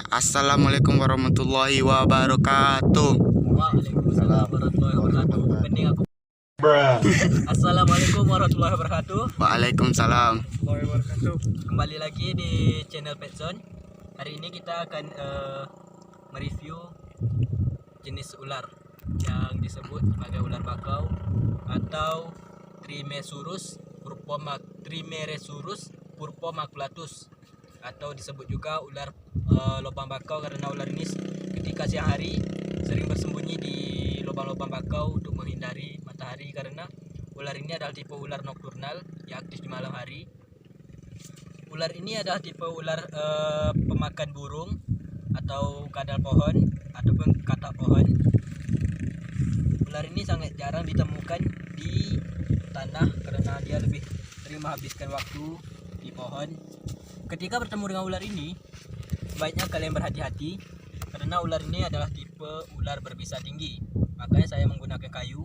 Assalamualaikum warahmatullahi wabarakatuh. Waalaikumsalam warahmatullahi wabarakatuh. Pening aku. Assalamualaikum warahmatullahi wabarakatuh. Waalaikumsalam. Kembali lagi di channel Petzone. Hari ini kita akan mereview jenis ular yang disebut sebagai ular bakau atau Trimeresurus purpomaculatus, atau disebut juga ular lubang bakau karena ular ini ketika siang hari sering bersembunyi di lubang-lubang bakau untuk menghindari matahari, karena ular ini adalah tipe ular nokturnal yang aktif di malam hari. Ular ini adalah tipe ular pemakan burung atau kadal pohon ataupun katak pohon. Ular ini sangat jarang ditemukan di tanah karena dia lebih sering menghabiskan waktu di pohon. Ketika bertemu dengan ular ini, sebaiknya kalian berhati-hati karena ular ini adalah tipe ular berbisa tinggi. Makanya saya menggunakan kayu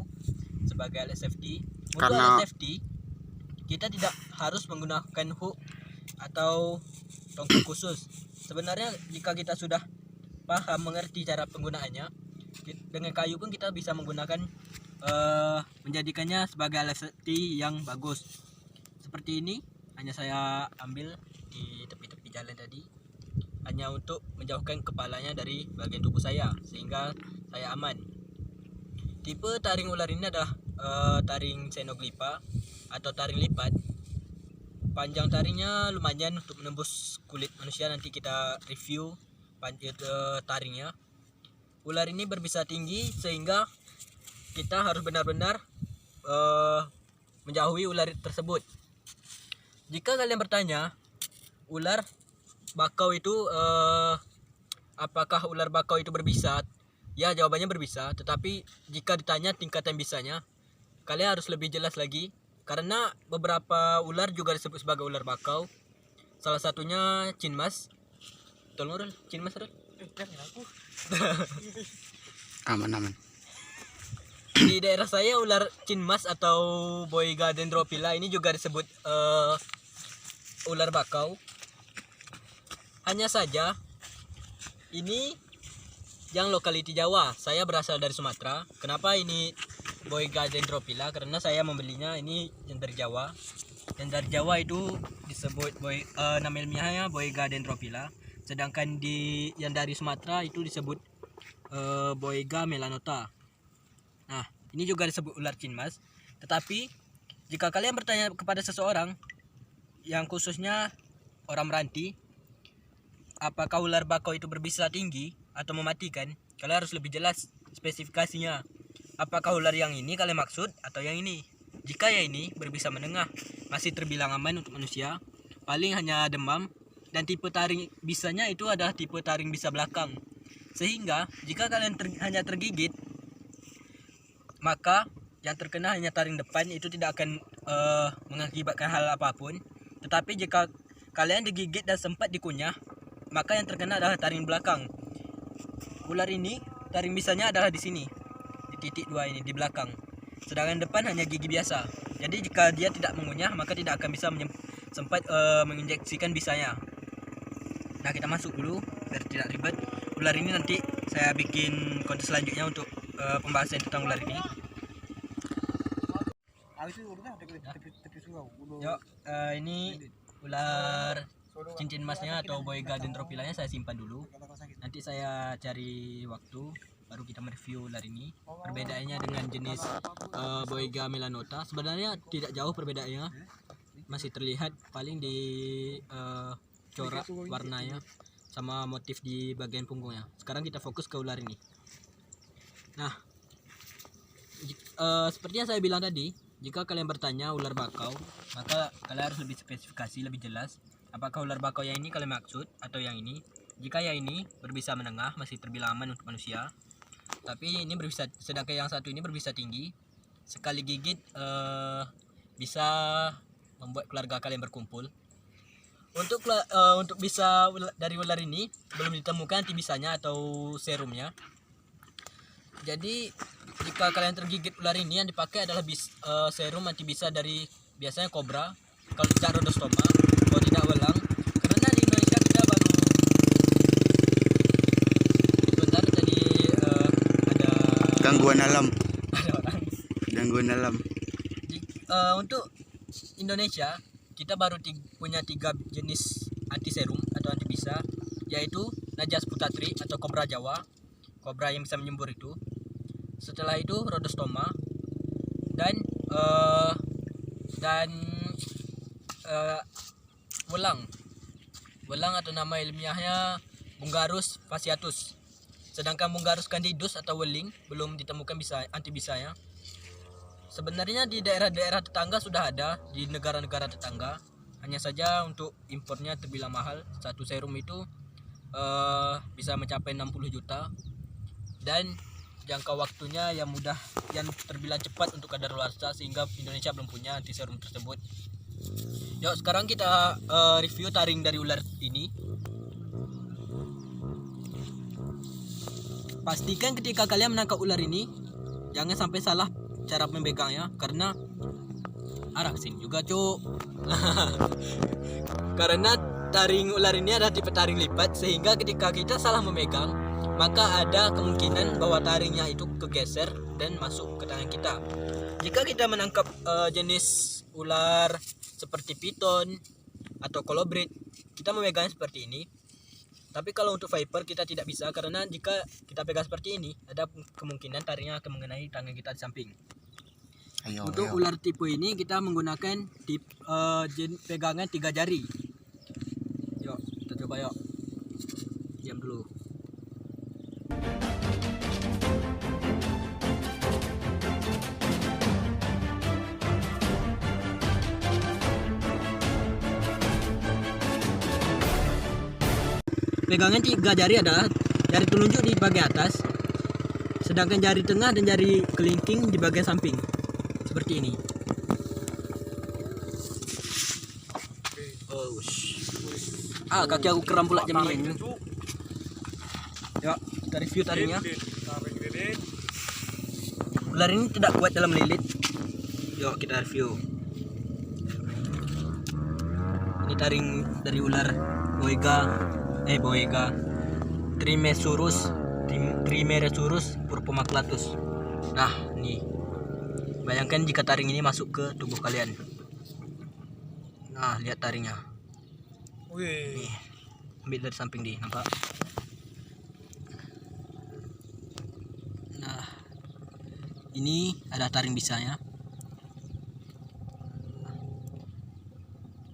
sebagai alat safety. Untuk alat safety, kita tidak harus menggunakan hook atau tongkat khusus. Sebenarnya jika kita sudah paham mengerti cara penggunaannya, dengan kayu pun kita bisa menggunakan menjadikannya sebagai alat safety yang bagus. Seperti ini, hanya saya ambil di tepi-tepi jalan tadi, hanya untuk menjauhkan kepalanya dari bagian tubuh saya sehingga saya aman. Tipe taring ular ini adalah taring Xenoglypha atau taring lipat. Panjang taringnya lumayan untuk menembus kulit manusia. Nanti kita review taringnya. Ular ini berbisa tinggi sehingga kita harus benar-benar menjauhi ular tersebut. Jika kalian bertanya, ular bakau itu apakah ular bakau itu berbisa? Ya, jawabannya berbisa. Tetapi jika ditanya tingkatan bisanya, kalian harus lebih jelas lagi, karena beberapa ular juga disebut sebagai ular bakau. Salah satunya cinmas. Tolong cinmas. Aman. Di daerah saya ular cinmas atau Boiga dendrophila ini juga disebut ular bakau. Hanya saja ini yang lokaliti Jawa. Saya berasal dari Sumatera. Kenapa ini Boiga dendrophila? Karena saya membelinya ini yang dari Jawa. Yang dari Jawa itu disebut nama ilmiahnya Boiga dendrophila. Sedangkan yang dari Sumatera itu disebut Boiga melanota. Nah, ini juga disebut ular cinmas. Tetapi jika kalian bertanya kepada seseorang, yang khususnya orang meranti, apakah ular bakau itu berbisa tinggi atau mematikan, kalian harus lebih jelas spesifikasinya. Apakah ular yang ini kalian maksud atau yang ini? Jika yang ini berbisa menengah, masih terbilang aman untuk manusia, paling hanya demam, dan tipe taring bisanya itu adalah tipe taring bisa belakang. Sehingga jika kalian hanya tergigit, maka yang terkena hanya taring depan, itu tidak akan mengakibatkan hal apapun. Tetapi jika kalian digigit dan sempat dikunyah, maka yang terkena adalah taring belakang. Ular ini taring bisanya adalah di sini, di titik 2 ini, di belakang. Sedangkan depan hanya gigi biasa. Jadi jika dia tidak mengunyah, maka tidak akan bisa sempat menginjeksikan bisanya. Nah, kita masuk dulu biar tidak ribet. Ular ini nanti saya bikin konten selanjutnya untuk pembahasan tentang ular ini. Yuk, ini ular cincin emasnya atau Boiga dendrophilanya saya simpan dulu. Nanti saya cari waktu baru kita mereview ular ini. Perbedaannya dengan jenis Boiga melanota sebenarnya tidak jauh perbedaannya. Masih terlihat paling di corak warnanya sama motif di bagian punggungnya. Sekarang kita fokus ke ular ini. Nah, seperti yang saya bilang tadi, jika kalian bertanya ular bakau, maka kalian harus lebih spesifikasi, lebih jelas. Apakah ular bakau yang ini kalian maksud atau yang ini? Jika yang ini berbisa menengah, masih terbilang aman untuk manusia. Tapi ini berbisa, sedangkan yang satu ini berbisa tinggi. Sekali gigit bisa membuat keluarga kalian berkumpul. Untuk bisa dari ular ini belum ditemukan antibisanya atau serumnya. Jadi jika kalian tergigit ular ini, yang dipakai adalah serum antibisa dari biasanya kobra, kalau tidak rodostoma, kalau tidak welang. Karena di Indonesia kita baru mendalam. Untuk Indonesia kita baru punya 3 jenis anti serum atau anti bisa, yaitu Najas putatri atau kobra Jawa, kobra yang bisa menyembur itu. Setelah itu Rhodostoma dan welang atau nama ilmiahnya Bungarus fasciatus. Sedangkan Bungarus candidus atau weling belum ditemukan anti bisanya. Sebenarnya di daerah-daerah tetangga sudah ada, di negara-negara tetangga. Hanya saja untuk impornya terbilang mahal. Satu serum itu bisa mencapai 60 juta. Dan jangka waktunya yang terbilang cepat untuk kadaluarsa, sehingga Indonesia belum punya anti serum tersebut. Yuk, sekarang kita review taring dari ular ini. Pastikan ketika kalian menangkap ular ini, jangan sampai salah cara memegangnya, karena araksin juga cuk. Karena taring ular ini adalah tipe taring lipat, sehingga ketika kita salah memegang, maka ada kemungkinan bahwa taringnya itu kegeser dan masuk ke tangan kita. Jika kita menangkap jenis ular seperti piton atau kolobrit, kita memegangnya seperti ini. Tapi kalau untuk viper kita tidak bisa, karena jika kita pegang seperti ini, ada kemungkinan taringnya akan mengenai tangan kita di samping. Untuk ular tipe ini kita menggunakan pegangan 3 jari. Yuk, kita coba yuk. Diam dulu. Pegangan 3 jari adalah jari telunjuk di bagian atas, sedangkan jari tengah dan jari kelingking di bagian samping. Seperti ini. Kaki aku kram pula jam ini. Yuk, kita review taringnya. Ular ini tidak kuat dalam melilit. Yuk, kita review. Ini taring dari ular Boiga Trimeresurus purpurmaculatus. Nah, nih. Bayangkan jika taring ini masuk ke tubuh kalian. Nah, lihat taringnya. Nih, ambil dari samping nampak. Nah, ini ada taring bisanya.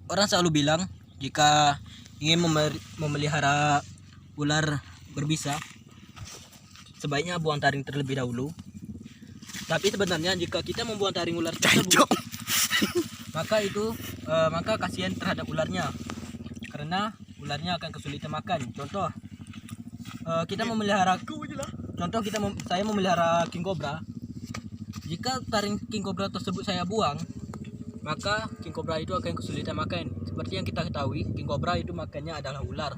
Orang selalu bilang jika ingin memelihara ular berbisa, sebaiknya buang taring terlebih dahulu. Tapi sebenarnya jika kita membuang taring ular tersebut, maka kasihan terhadap ularnya, karena ularnya akan kesulitan makan. Contoh, saya memelihara king cobra. Jika taring king cobra tersebut saya buang, maka king cobra itu akan kesulitan makan. Seperti yang kita ketahui, king cobra itu makannya adalah ular.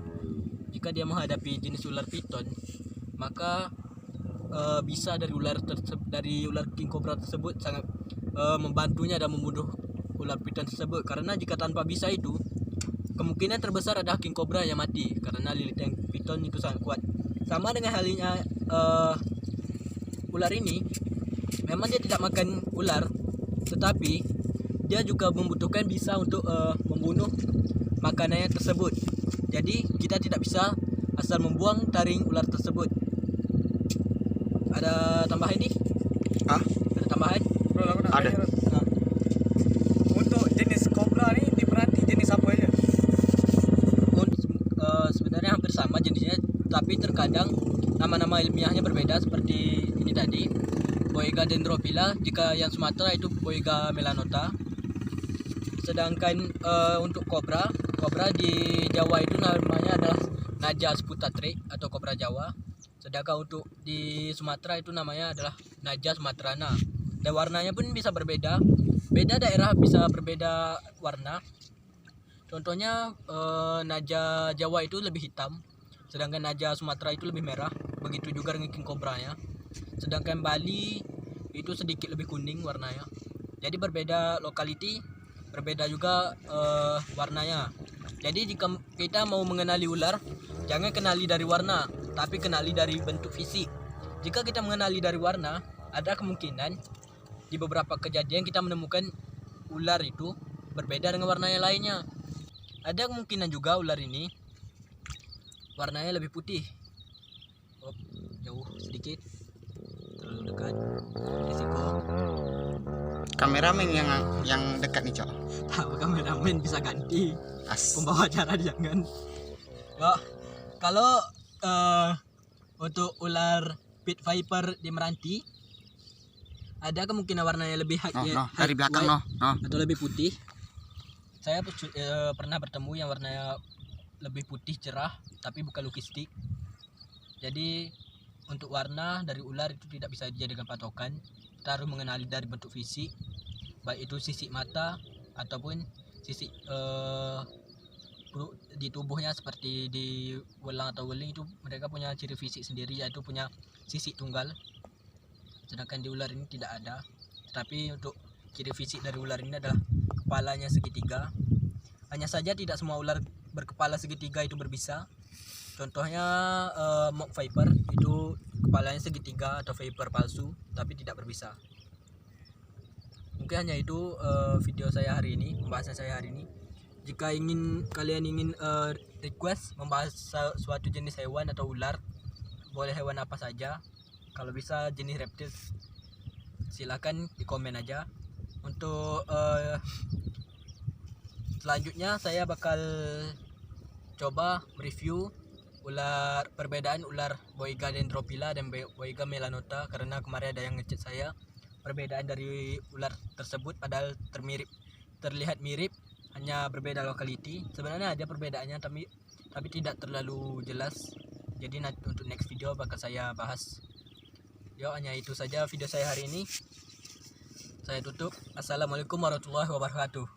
Jika dia menghadapi jenis ular piton, maka bisa dari ular king cobra tersebut sangat membantunya dan membunuh ular piton tersebut. Karena jika tanpa bisa itu, kemungkinan terbesar adalah king cobra yang mati, karena lilitan piton itu sangat kuat. Sama dengan halnya ular ini, memang dia tidak makan ular, tetapi dia juga membutuhkan bisa untuk membunuh makanannya tersebut. Jadi kita tidak bisa asal membuang taring ular tersebut. Ada tambahan nih? Ada tambahan? Ada. Nah. Untuk jenis kobra ini diperanti jenis apa aja? Sebenarnya hampir sama jenisnya, tapi terkadang nama-nama ilmiahnya berbeda, seperti ini tadi, Boiga dendrophila. Jika yang Sumatera itu Boiga melanota. Sedangkan untuk kobra di Jawa itu namanya adalah Najas putatri atau kobra Jawa. Sedangkan untuk di Sumatera itu namanya adalah Najas sumaterana. Dan warnanya pun bisa berbeda. Beda daerah bisa berbeda warna. Contohnya Naja Jawa itu lebih hitam, sedangkan Naja Sumatera itu lebih merah. Begitu juga dengan king cobranya. Sedangkan Bali itu sedikit lebih kuning warnanya. Jadi berbeda lokality, berbeda juga warnanya. Jadi jika kita mau mengenali ular, jangan kenali dari warna, tapi kenali dari bentuk fisik. Jika kita mengenali dari warna, ada kemungkinan di beberapa kejadian kita menemukan ular itu berbeda dengan warna yang lainnya. Ada kemungkinan juga ular ini warnanya lebih putih. Oh, jauh sedikit, terlalu dekat, risiko. Kameramen yang dekat nih, Cok. Tahu kameramen bisa ganti, As. pembawa acara jangan. Ya, kalau untuk ular pit viper di Meranti ada kemungkinan warnanya lebih Dari belakang atau lebih putih. Saya pernah bertemu yang warnanya lebih putih cerah tapi bukan logistik. Jadi untuk warna dari ular itu tidak bisa dijadikan patokan. Kita harus mengenali dari bentuk fisik, baik itu sisik mata ataupun sisik di tubuhnya seperti di welang atau weling. Itu mereka punya ciri fisik sendiri, yaitu punya sisik tunggal, sedangkan di ular ini tidak ada. Tetapi untuk ciri fisik dari ular ini adalah kepalanya segitiga. Hanya saja tidak semua ular berkepala segitiga itu berbisa. Contohnya mock viper itu kepalanya segitiga atau viper palsu tapi tidak berbisa. Mungkin hanya itu video saya hari ini, pembahasan saya hari ini. Jika kalian ingin request membahas suatu jenis hewan atau ular, boleh hewan apa saja. Kalau bisa jenis reptil, silakan di komen aja. Untuk selanjutnya saya bakal coba review perbedaan ular Boiga dendrophylla dan Boiga melanota, karena kemarin ada yang ngechat saya perbedaan dari ular tersebut padahal terlihat mirip, hanya berbeda lokality. Sebenarnya ada perbedaannya tapi tidak terlalu jelas. Jadi nanti untuk next video bakal saya bahas. Yo, hanya itu saja video saya hari ini. Saya tutup. Assalamualaikum warahmatullahi wabarakatuh.